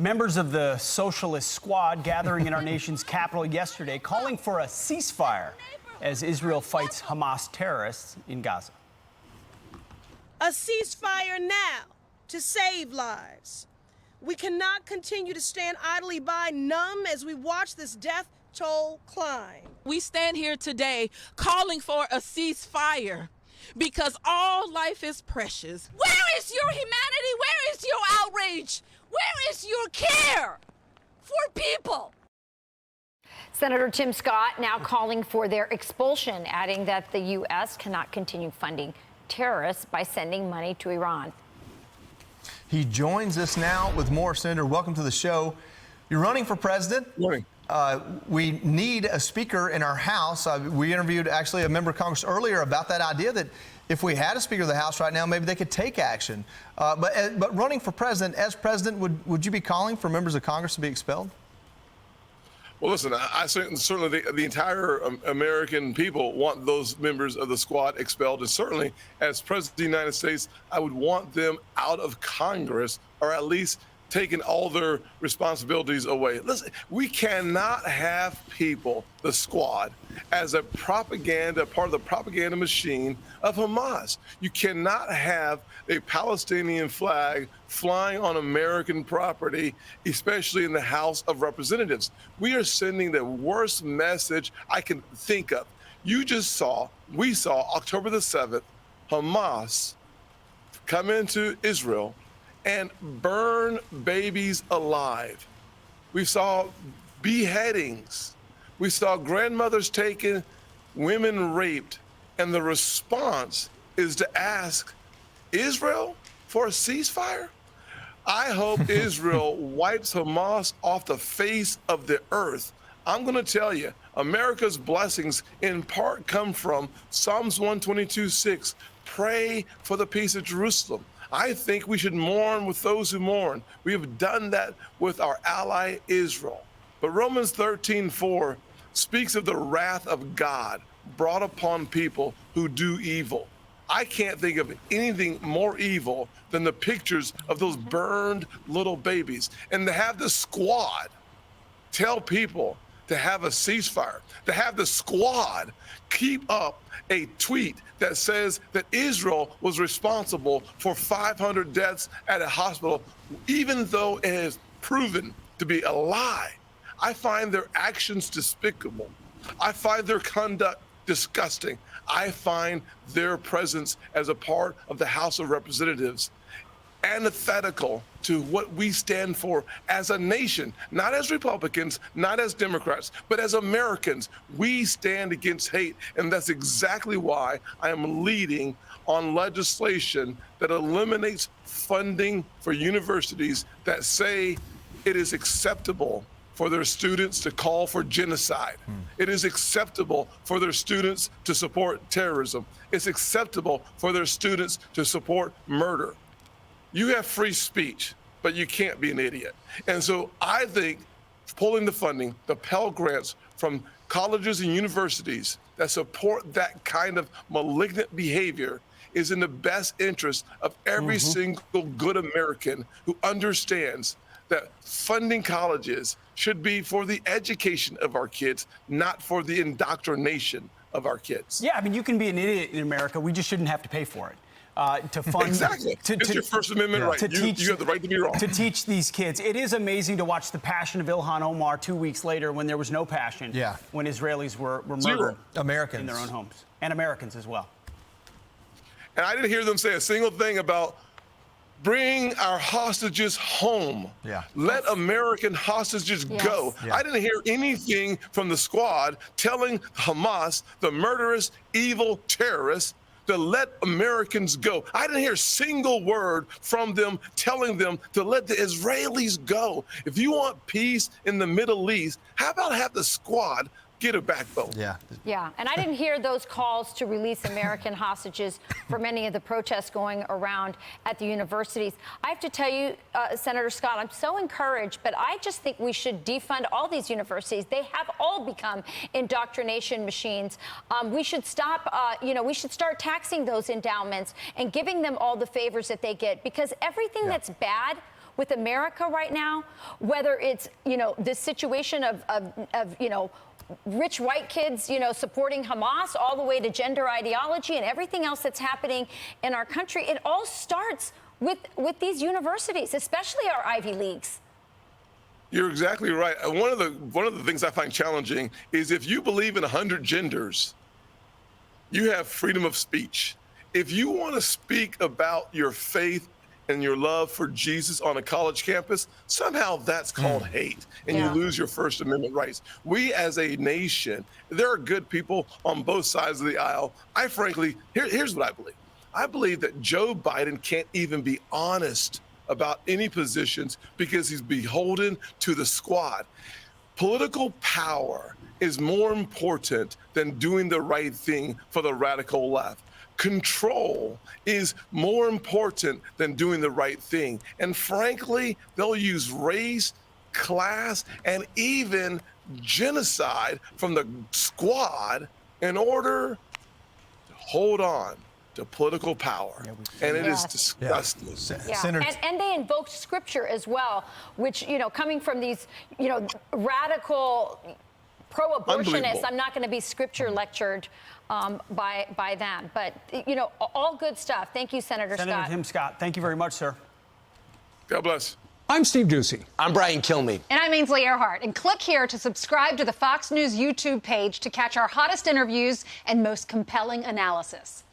Members of the Socialist Squad gathering in our nation's capital yesterday, calling for a ceasefire as Israel fights Hamas terrorists in Gaza. A ceasefire now to save lives. We cannot continue to stand idly by, numb, as we watch this death toll climb. We stand here today calling for a ceasefire because all life is precious. Where is your humanity? Where is your outrage? Where is your care for people? Senator Tim Scott now calling for their expulsion, adding that the U.S. cannot continue funding terrorists by sending money to Iran. He joins us now with more. Senator, welcome to the show. You're running for president. Morning. We need a speaker in our House. We interviewed actually a member of Congress earlier about that idea that if we had a Speaker of the House right now, maybe they could take action. But running for president, as president, would you be calling for members of Congress to be expelled? Well, listen, I certainly the entire American people want those members of the squad expelled. And certainly, as President of the United States, I would want them out of Congress, or at least taking all their responsibilities away. Listen, we cannot have people, the squad, as a propaganda, part of the propaganda machine of Hamas. You cannot have a Palestinian flag flying on American property, especially in the House of Representatives. We are sending the worst message I can think of. We saw October the 7th, Hamas come into Israel and burn babies alive. We saw beheadings. We saw grandmothers taken, women raped. And the response is to ask Israel for a ceasefire? I hope Israel wipes Hamas off the face of the earth. I'm going to tell you, America's blessings in part come from Psalms 122:6. Pray for the peace of Jerusalem. I think we should mourn with those who mourn. We have done that with our ally Israel. But Romans 13:4 speaks of the wrath of God brought upon people who do evil. I can't think of anything more evil than the pictures of those burned little babies. And to have the squad tell people to have a ceasefire, to have the squad keep up a tweet that says that Israel was responsible for 500 deaths at a hospital, even though it is proven to be a lie. I find their actions despicable. I find their conduct disgusting. I find their presence as a part of the House of Representatives antithetical to what we stand for as a nation, not as Republicans, not as Democrats, but as Americans. We stand against hate, and that's exactly why I am leading on legislation that eliminates funding for universities that say it is acceptable for their students to call for genocide. It is acceptable for their students to support terrorism. It's acceptable for their students to support murder. You have free speech, but you can't be an idiot. And so I think pulling the funding, the Pell Grants from colleges and universities that support that kind of malignant behavior is in the best interest of every single good American who understands that funding colleges should be for the education of our kids, not for the indoctrination of our kids. Yeah, I mean, you can be an idiot in America. We just shouldn't have to pay for it. To fund, exactly. It's your First Amendment right. You have the right to be wrong. To teach these kids. It is amazing to watch the passion of Ilhan Omar 2 weeks later when there was no passion. Yeah. When Israelis were murdered. Zero. Americans. In their own homes. And Americans as well. And I didn't hear them say a single thing about bring our hostages home. Yeah. Let American hostages go. Yeah. I didn't hear anything from the squad telling Hamas, the murderous, evil terrorists, to let Americans go. I didn't hear a single word from them telling them to let the Israelis go. If you want peace in the Middle East, how about have the squad get a backbone? Yeah, and I didn't hear those calls to release American hostages for many of the protests going around at the universities. I have to tell you, Senator Scott, I'm so encouraged, but I just think we should defund all these universities. They have all become indoctrination machines. We should stop, we should start taxing those endowments and giving them all the favors that they get, because everything that's bad, with America right now, whether it's, this situation of rich white kids, supporting Hamas, all the way to gender ideology and everything else that's happening in our country. It all starts with these universities, especially our Ivy Leagues. You're exactly right. One of the things I find challenging is if you believe in 100 genders, you have freedom of speech. If you want to speak about your faith and your love for Jesus on a college campus, somehow that's called hate, and you lose your First Amendment rights. We as a nation, there are good people on both sides of the aisle. I frankly, here's what I believe. I believe that Joe Biden can't even be honest about any positions because he's beholden to the squad. Political power is more important than doing the right thing for the radical left. Control is more important than doing the right thing. And frankly, they'll use race, class, and even genocide from the squad in order to hold on to political power. And it is disgusting. And they invoked scripture as well, which, coming from these, radical pro-abortionists, I'm not going to be scripture lectured by them. But, all good stuff. Thank you, Senator Scott. Tim Scott, thank you very much, sir. God bless. I'm Steve Doocy. I'm Brian Kilmeade. And I'm Ainsley Earhart. And click here to subscribe to the Fox News YouTube page to catch our hottest interviews and most compelling analysis.